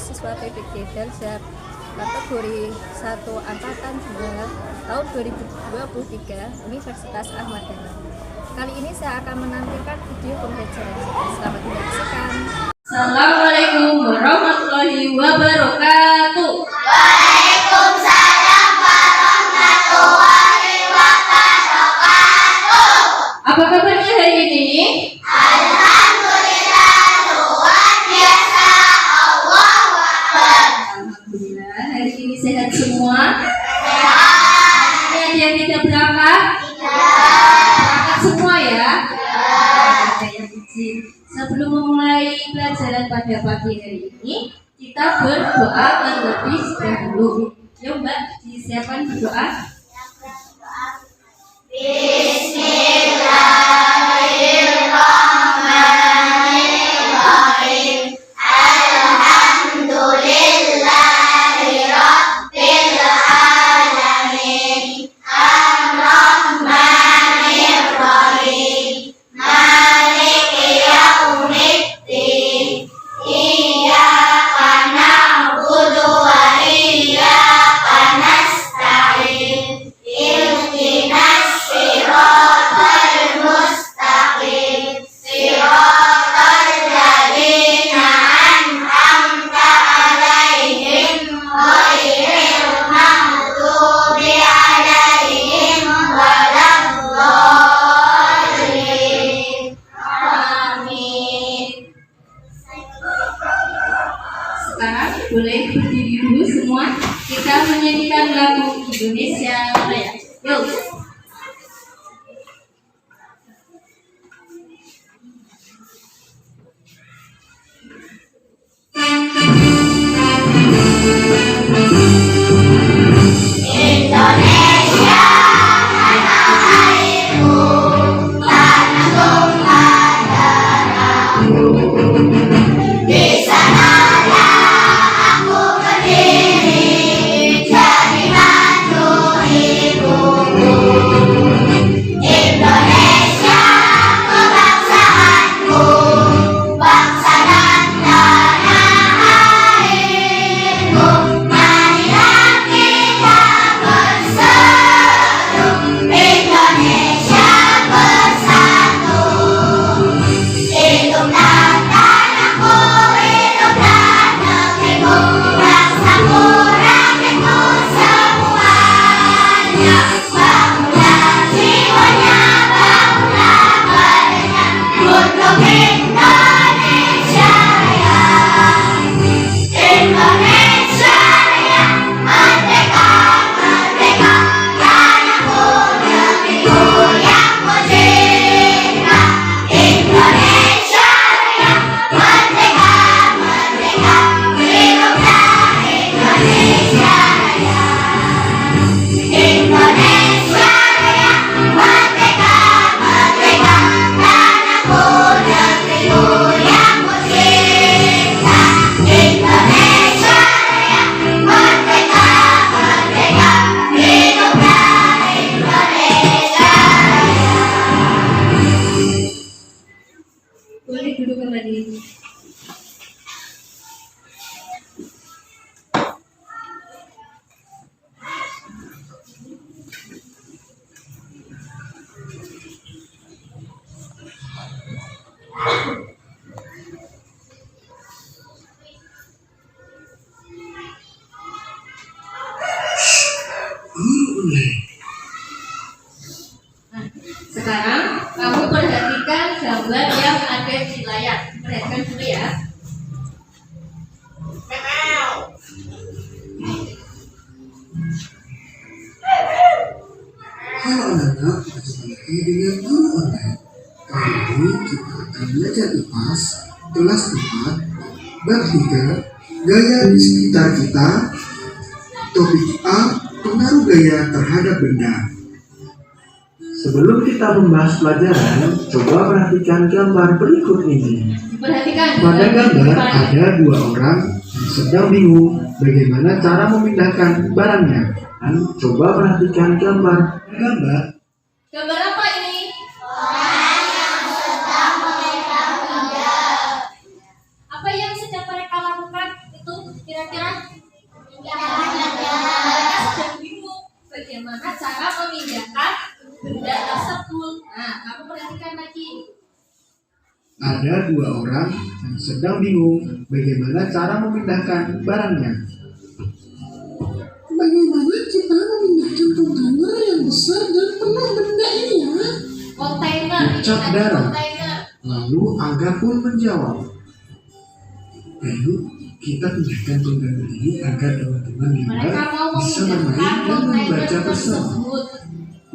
siswa PPG Dalzat kategori 1 angkatan 2 tahun 2023 Universitas Ahmad Yani. Kali ini saya akan menampilkan video pembelajaran. Selamat menyaksikan. Assalamualaikum warahmatullahi wabarakatuh. Waalaikumsalam warahmatullahi wabarakatuh. Apa kabarnya hari ini? Alhamdulillah, luar biasa. Allahu Akbar. Alhamdulillah, hari ini sehat semua. Sehat. Ada yang tidak berangkat? Tidak. Berangkat semua ya? Ada yang izin. Sebelum memulai pelajaran pada pagi hari ini, kita berdoa terlebih dahulu. Yuk Mbak, disiapkan berdoa. Bismillahirrahmanirrahim. Alhamdulillahirabbil alamin. Ar-Rahmanir-Rahim. Maliki yaumiddin. Iyyaka na'budu wa iyyaka nasta'in. Ihdinas siratal mustaqim. Siratal ladzina an'amta 'alaihim ghairil maghdubi 'alaihim waladdallin. Amin. Sekarang boleh berdiri dulu semua. Kita menyanyikan lagu Indonesia Raya. Yuk. Indonesia tanah airku, tanah tumpah darahku. Di sanalah aku berdiri, jadi mantu ibuku. Indonesia kebangsaanku, bangsa dan tanah airku. Marilah kita berseru, Indonesia bersatu. Hiduplah tanahku, hiduplah negeriku, bangsaku, rakyatku semuanya. Bangunlah jiwanya, bangunlah badannya, untuk Indonesia Raya. Indonesia Raya, merdeka, merdeka, tanahku, negeriku yang ku cinta. Indonesia Raya, merdeka, merdeka, hiduplah Indonesia Raya. Indonesia Raya, merdeka, merdeka, tanahku, negeriku yang ku cinta. Indonesia Raya, merdeka, merdeka, hiduplah Indonesia Raya. Boleh duduk kembali. Nah, sekarang kamu perhatikan gambar yang ada di layar. Perhatikan dulu ya. Halo anak-anak, berjumpa lagi dengan guru online. Kali ini kita akan belajar IPAS kelas 4 bab 3 gaya di sekitar kita. Topik A, pengaruh gaya terhadap benda. Sebelum kita membahas pelajaran, coba perhatikan gambar berikut ini. Perhatikan. Pada gambar ada dua orang yang sedang bingung bagaimana cara memindahkan barangnya. Dan coba perhatikan gambar. Gambar apa ini? Orang yang sedang memegang benda. Apa yang sedang mereka lakukan itu? ada dua orang yang sedang bingung bagaimana cara memindahkan barangnya. Bagaimana kita memindahkan kontainer yang besar dan penuh benda ini ya? Kontainer. Ucap Dara. Kontainer. Lalu Aga pun menjawab, ayo kita pindahkan kontainer ini agar teman-teman yang Mereka mau bisa memindahkan bermain dan kontainer membaca bersama. tersebut.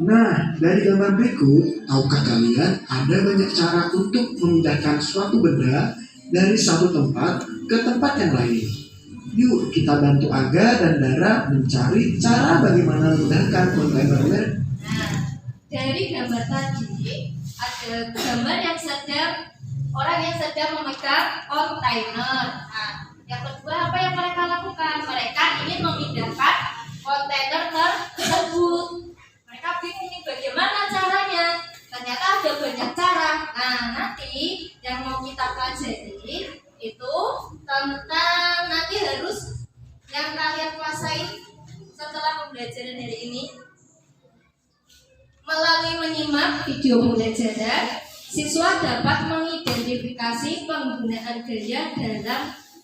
Nah, dari gambar berikut, tahukah kalian ada banyak cara untuk memindahkan suatu benda dari satu tempat ke tempat yang lain? Yuk kita bantu Aga dan Dara mencari cara bagaimana memindahkan kontainer. Nah, dari gambar tadi ada gambar yang orang yang sedang memegang kontainer. Nah, yang kedua apa yang mereka lakukan? Mereka ingin memindahkan kontainer tersebut. Mereka bingung nih bagaimana caranya. Ternyata ada banyak cara. Nah, nanti yang mau kita pelajari itu tentang nanti harus yang kalian kuasai setelah pembelajaran hari ini. Melalui menyimak video pembelajaran, siswa dapat mengidentifikasi penggunaan gaya dalam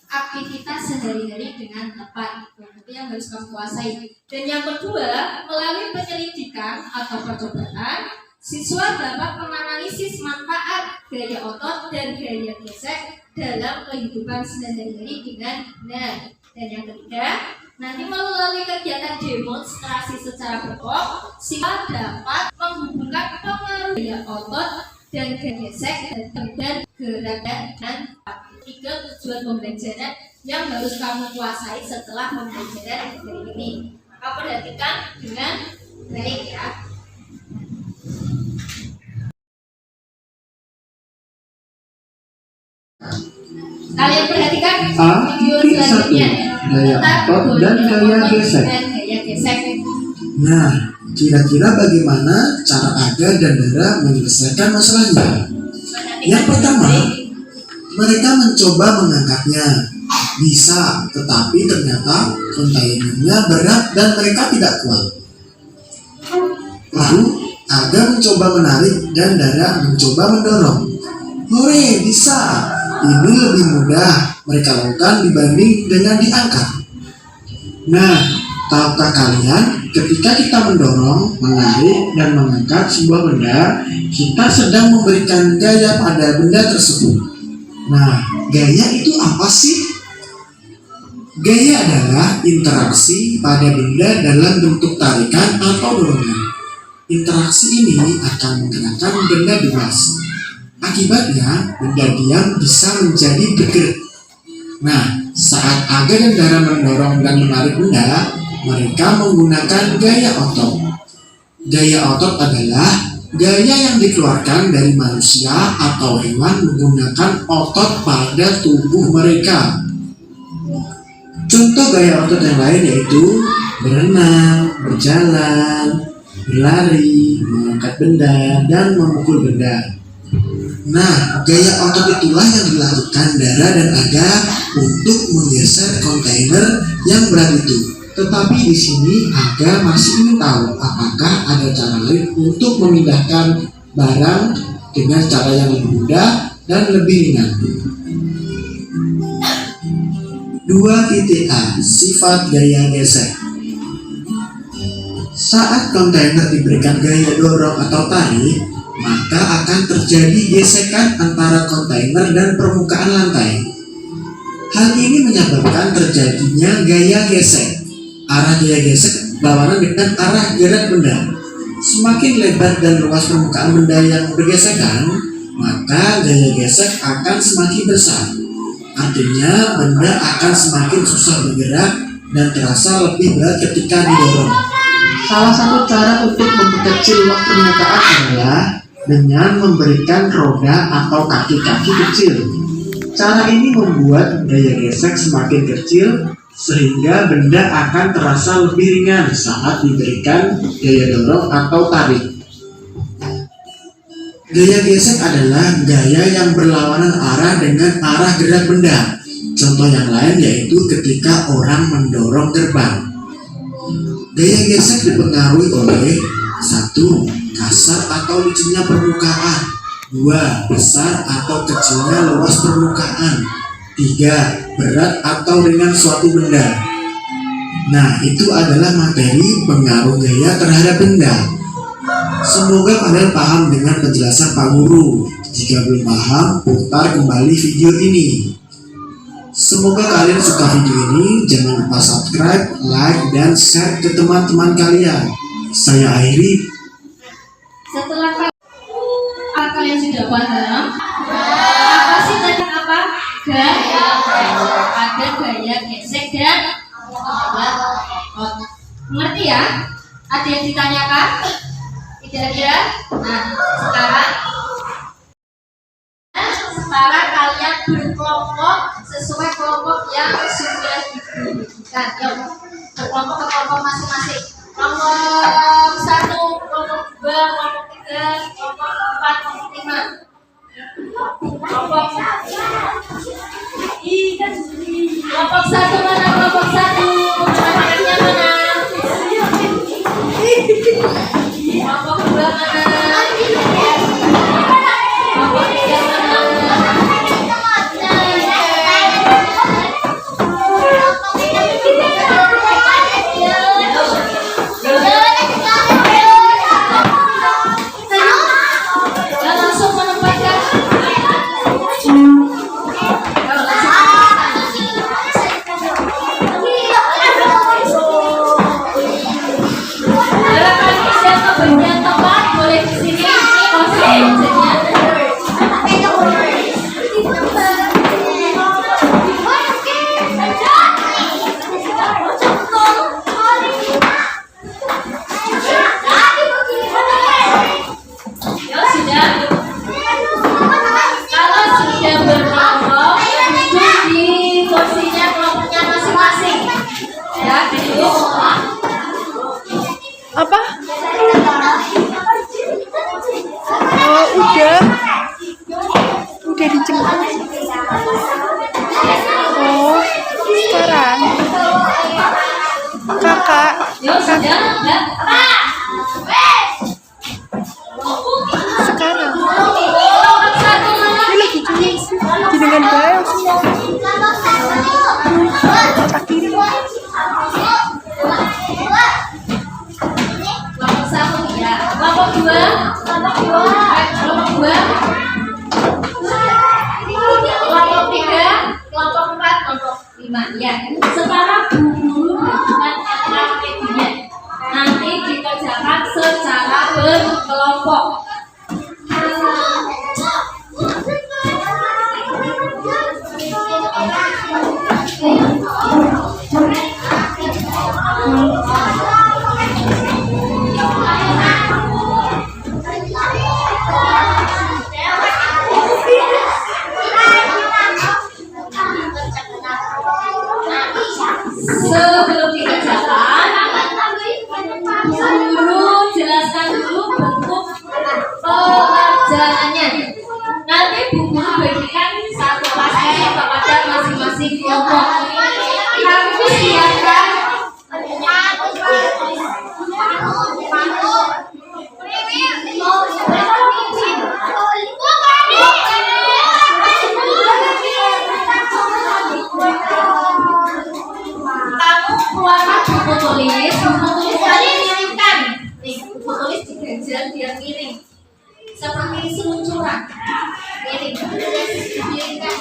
aktivitas sehari-hari dengan tepat. Itu yang harus kamu kuasai. Dan yang kedua, melalui penyelidikan atau percobaan, siswa dapat menganalisis manfaat gaya otot dan gaya gesek dalam kehidupan sehari-hari dengan benar. Dan yang ketiga, nanti melalui kegiatan demonstrasi secara berkelompok, siswa dapat menghubungkan pengaruh gaya otot dan gaya gesek dan gerakan dan tiga tujuan pembelajaran yang harus kamu kuasai setelah pembelajaran hari ini. Maka perhatikan dengan baik ya. Kalian perhatikan video selanjutnya Gaya otot dan gaya gesek. Nah, kira-kira bagaimana cara Aga dan Dara menyelesaikan masalahnya? Yang pertama, mereka mencoba mengangkatnya. Bisa, tetapi ternyata kontainernya berat dan mereka tidak kuat. Lalu, Aga mencoba menarik dan Dara mencoba mendorong. Hore, bisa! Ini lebih mudah mereka lakukan dibanding dengan diangkat. Nah, tahukah kalian ketika kita mendorong, menarik, dan mengangkat sebuah benda, kita sedang memberikan gaya pada benda tersebut. Nah, gaya itu apa sih? Gaya adalah interaksi pada benda dalam bentuk tarikan atau dorongan. Interaksi ini akan menggerakkan benda bebas. Akibatnya, benda diam bisa menjadi bergerak. Nah, saat Aga dan Dara mendorong dan menarik benda, mereka menggunakan gaya otot. Gaya otot adalah gaya yang dikeluarkan dari manusia atau hewan menggunakan otot pada tubuh mereka. Contoh gaya otot yang lain yaitu berenang, berjalan, berlari, mengangkat benda, dan memukul benda. Nah, gaya otot itulah yang dilakukan Dara dan Aga untuk menggeser kontainer yang berat itu. Tetapi di sini Aga masih ingin tahu apakah ada cara lain untuk memindahkan barang dengan cara yang lebih mudah dan lebih ringan. 2.A. Sifat gaya gesek. Saat kontainer diberikan gaya dorong atau tarik, maka akan terjadi gesekan antara kontainer dan permukaan lantai. Hal ini menyebabkan terjadinya gaya gesek. Arah gaya gesek berlawanan dengan arah gerak benda. Semakin lebar dan luas permukaan benda yang bergesekan, maka gaya gesek akan semakin besar. Artinya, benda akan semakin susah bergerak dan terasa lebih berat ketika didorong. Salah satu cara untuk memperkecil luas permukaan adalah dengan memberikan roda atau kaki-kaki kecil. Cara ini membuat gaya gesek semakin kecil sehingga benda akan terasa lebih ringan saat diberikan gaya dorong atau tarik. Gaya gesek adalah gaya yang berlawanan arah dengan arah gerak benda. Contoh yang lain yaitu ketika orang mendorong gerbang. Gaya gesek dipengaruhi oleh 1. Kasar atau licinnya permukaan. 2. Besar atau kecilnya luas permukaan. 3. Berat atau ringan suatu benda. Nah, itu adalah materi pengaruh gaya terhadap benda. Semoga kalian paham dengan penjelasan Pak Guru. Jika belum paham, putar kembali video ini. Semoga kalian suka video ini. Jangan lupa subscribe, like, dan share ke teman-teman kalian. Saya akhiri. Setelah kalian sudah paham, apa sih tadi apa? Gaya. Ada gaya gesek dan gaya otot. Mengerti ya? Ada yang ditanyakan? Tidak ada? Nah, sekarang kalian berkelompok sesuai kelompok yang sudah diberikan. Yuk, berkelompok ke kelompok masing-masing. Kelompok 1, kelompok 2, kelompok 3, kelompok 4, kelompok 5. Kelompok 1 mana? Kelompok 1 nomornya mana? Kelompok 2 mana? Kelompok 3 mana? Langsung menempatkan. Apa? Oh, udah dijemput. Oh, sekarang kakak sekarang ini lagi cuci dengan baik tak kiri. Kelompok 1 ya. Kelompok 2. Kelompok 2. Kelompok 3, kelompok 4, kelompok 5 ya. Sekarang guru dengan strateginya. Nanti dikerjakan secara berkelompok. Sebelum dikerjakan, guru jelaskan dulu bentuk pengerjaannya. Nanti Bu Guru berikan satu pasien kepada masing-masing kelompok. Kamu siapkan keluarkan buku tulis kalian miringkan. Nih, buku tulis diganjel biar miring. Seperti seluncuran. Miring. Miringkan.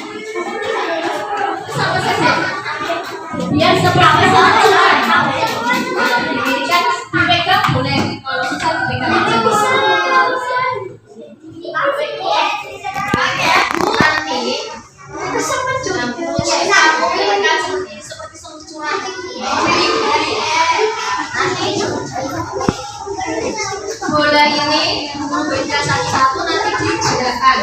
Sama saja. Biar seperti seluncuran. Dimiringkan, dipegang boleh. Kalau susah dipegang aja bisa. Bola ini memberikan satu-satu nanti dibedakan.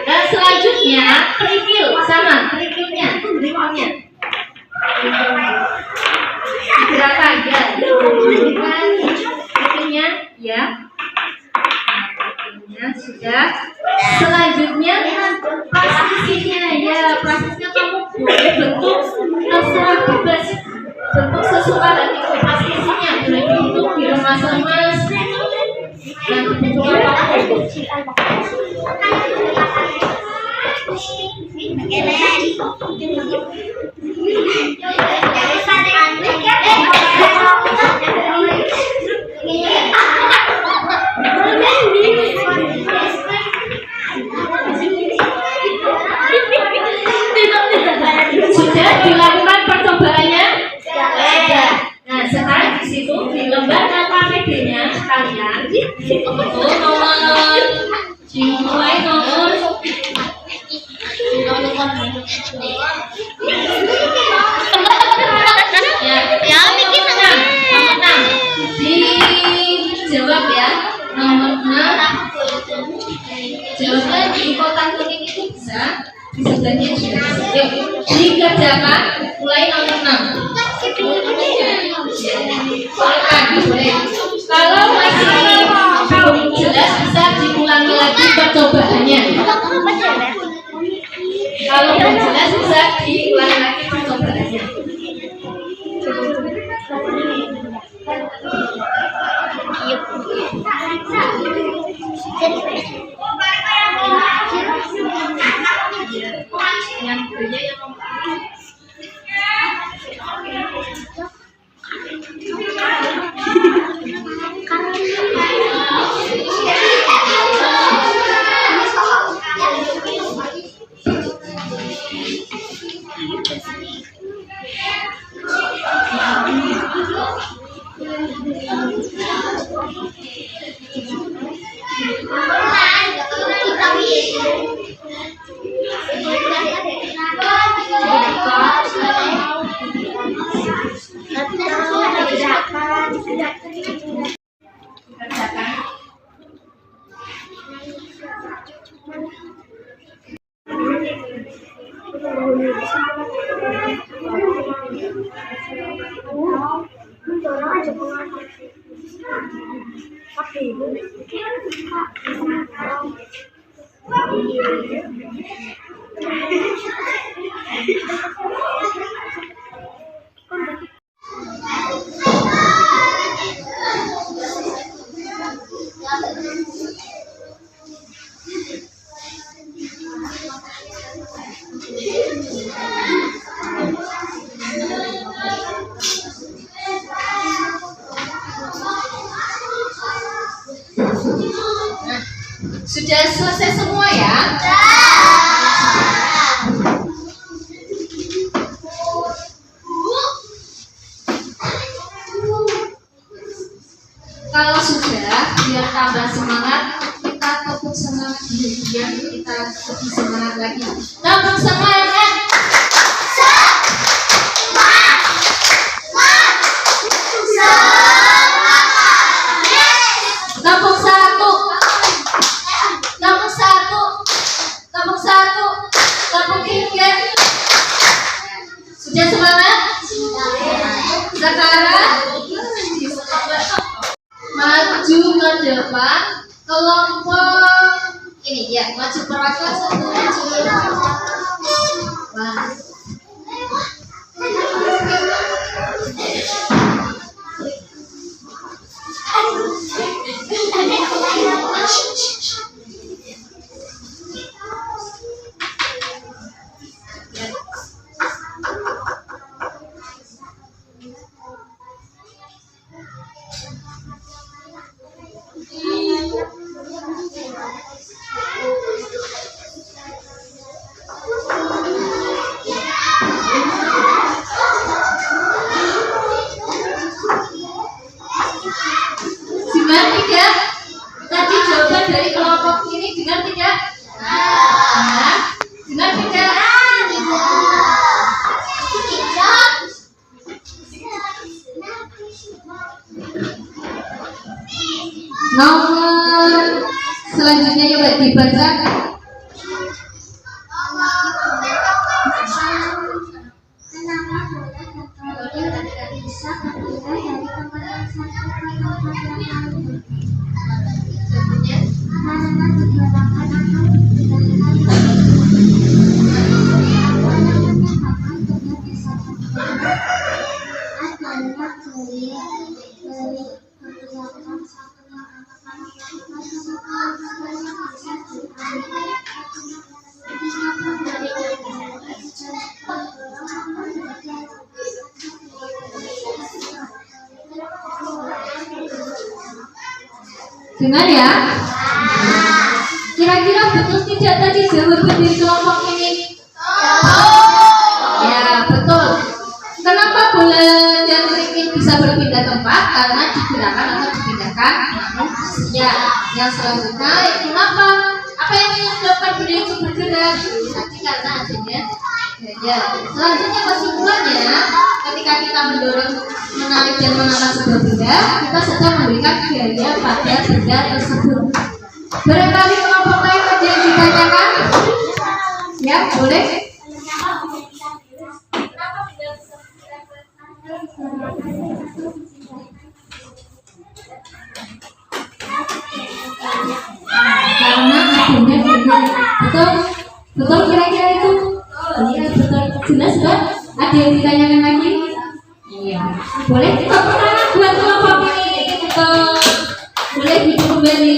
Dan selanjutnya kerikil sama kerikilnya, kerikilnya gerakan ya, kerikilnya ya, kerikilnya sudah. Selanjutnya plastisnya ya, plastisnya kamu boleh bentuk terserah bebas, bentuk sesuai hati plastisnya, boleh bentuk diremas-remas dan bentuk apapun. Sudah dilakukan percobaannya? Sudah. Nah, sekarang di situ di lembar KKPD-nya kalian nomor dimulai nomor ya, nomor 6 dijawab ya, nomor 6 jawaban di kotak kuning itu bisa di sebelahnya juga. Yuk, dikerjakan mulai nomor 6. Boleh. Kalau masih belum jelas bisa diulangi lagi percobaannya. Kalau belum jelas bisa diulangi lagi percobaannya. Yang kerja yang sudah selesai semua ya? Kalau sudah, biar tambah semangat, kita tepuk semangat dulu, biar kita lebih semangat lagi. Tepuk semangat. Tepuk satu. Tepuk satu. Tepuk satu. Tepuk tiga. Sudah semangat? Sekarang maju ke depan, kelompok ini ya, maju perwakilan satu, maju. Wah. Nomor selanjutnya coba dibaca. Kenapa boleh berkali tidak bisa berbeda dari teman yang satu kata yang lain? Karena digerakkan akan diberikan apa yang menyebabkan tidak bisa berbeda adalah dari kebiasaan satu yang akan melakukan sesuatu yang bisa diambil. Dengar ya. Kira-kira betul tidak tadi jawaban dari kelompok ini? Ya, betul. Kenapa bola dan kerikil bisa berpindah tempat? Karena digerakkan atau dipindahkan manusia. Yang selanjutnya, kenapa? Apa yang menyebabkan benda itu bergerak? Nanti karena adanya gaya. Selanjutnya kesimpulannya, ketika kita mendorong, menarik dan mengangkat sebuah benda, kita sedang memberikan gaya pada benda tersebut. Barangkali kelompok lain ada yang ditanyakan? Ya, boleh. Karena adanya gaya. Betul? Betul kira-kira itu? Iya, betul. Jelas, Mbak? Ada yang ditanyakan lagi? Iya. Boleh tepuk tangan buat kelompok ini. Betul. Boleh hidup kembali.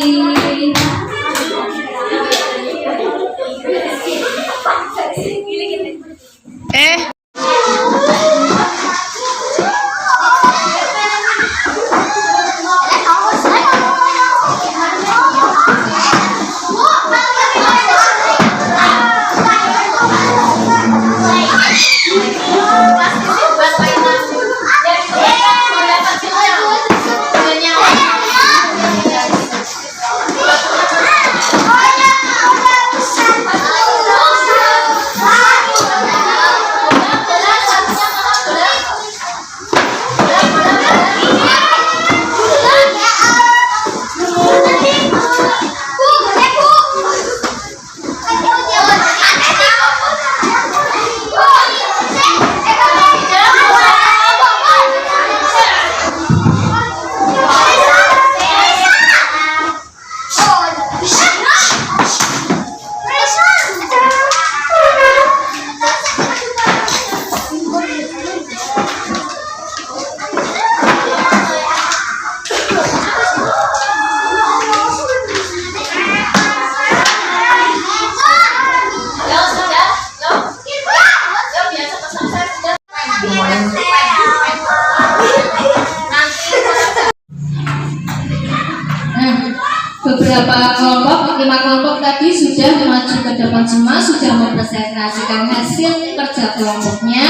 Beberapa kelompok, 5 kelompok tadi sudah maju ke depan semua, sudah mempresentasikan hasil kerja kelompoknya.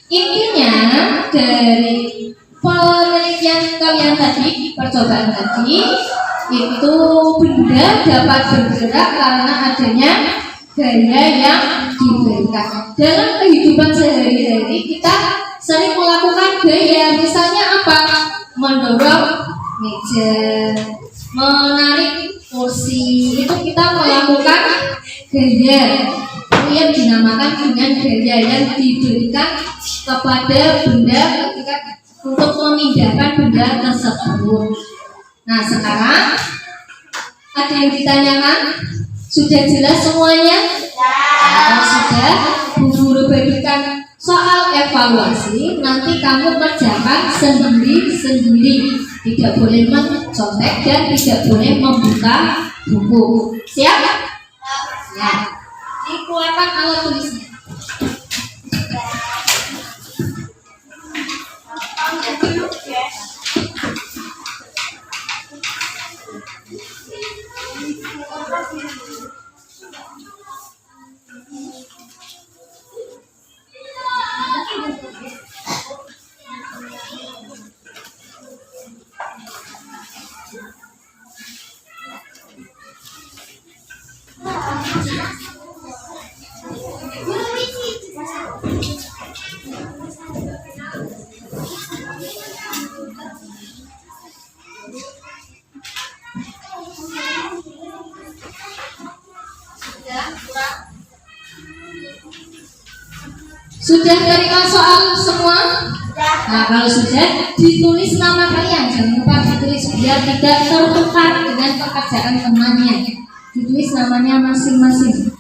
Intinya dari penelitian kalian tadi, percobaan tadi, itu benda dapat bergerak karena adanya gaya yang diberikan. Dalam kehidupan sehari-hari kita sering melakukan gaya, misalnya apa? Mendorong meja, menarik kursi, itu kita melakukan gaya. Itu yang dinamakan dengan gaya yang diberikan kepada benda ketika untuk memindahkan benda tersebut. Nah, sekarang ada yang ditanyakan? Sudah jelas semuanya? Kalau sudah, Bu Guru berikan soal evaluasi. Nanti kamu kerjakan sendiri-sendiri. Tidak boleh mencontek dan tidak boleh membuka buku. Siap? Ya. Dikeluarkan alat tulisnya. menerima soal semua? Nah, kalau sudah, ditulis nama kalian. Jangan lupa ditulis biar tidak tertukar dengan pekerjaan temannya. Ditulis namanya masing-masing.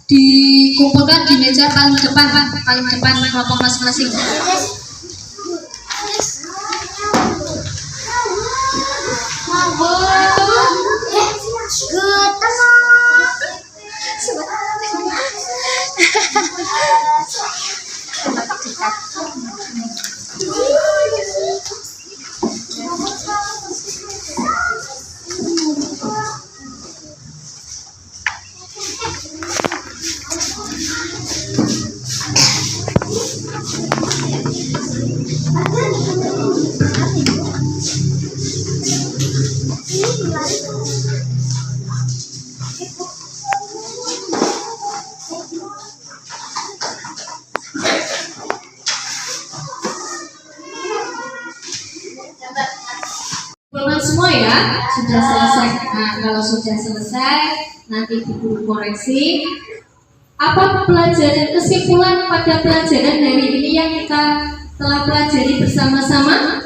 Dikumpulkan di meja paling depan kelompok masing-masing. Semua ya, sudah selesai. Nah, kalau sudah selesai, nanti guru koreksi. Apa pelajaran kesimpulan pada pelajaran hari ini yang kita telah pelajari bersama-sama?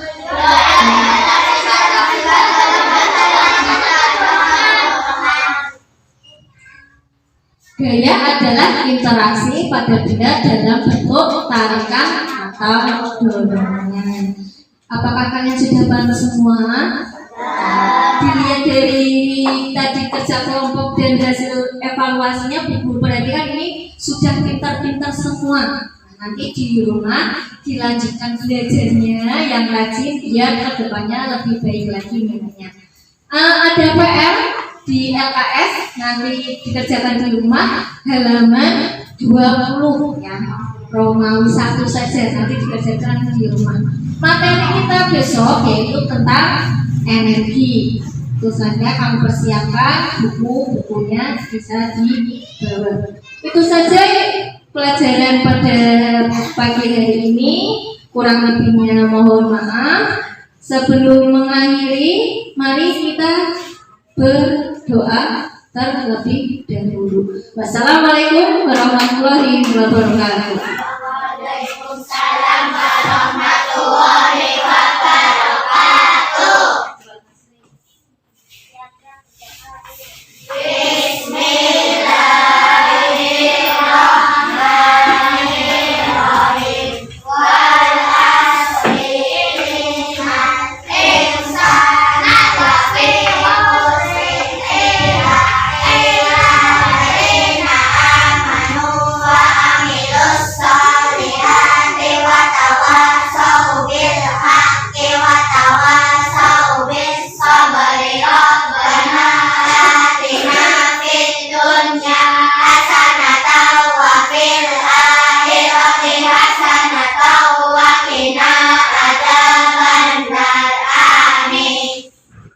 Gaya adalah interaksi pada benda dalam bentuk tarikan atau dorongan. Apakah kalian sudah paham semua? Dilihat dari tadi kerja kelompok dan hasil evaluasinya, Bu perhatikan ini sudah pintar-pintar semua. Nanti di rumah dilanjutkan belajarnya yang rajin biar kedepannya lebih baik lagi nilainya. Ada PR di LKS nanti dikerjakan di rumah halaman 20 ya, Romawi 1 saja nanti dikerjakan di rumah. Materi kita besok yaitu tentang energi. Itu saja kamu persiapkan buku-bukunya bisa dibawa. Itu saja pelajaran pada pagi hari ini. Kurang lebihnya mohon maaf. Sebelum mengakhiri, mari kita berdoa terlebih dahulu. Wassalamualaikum warahmatullahi wabarakatuh. Waalaikumsalam warahmatullahi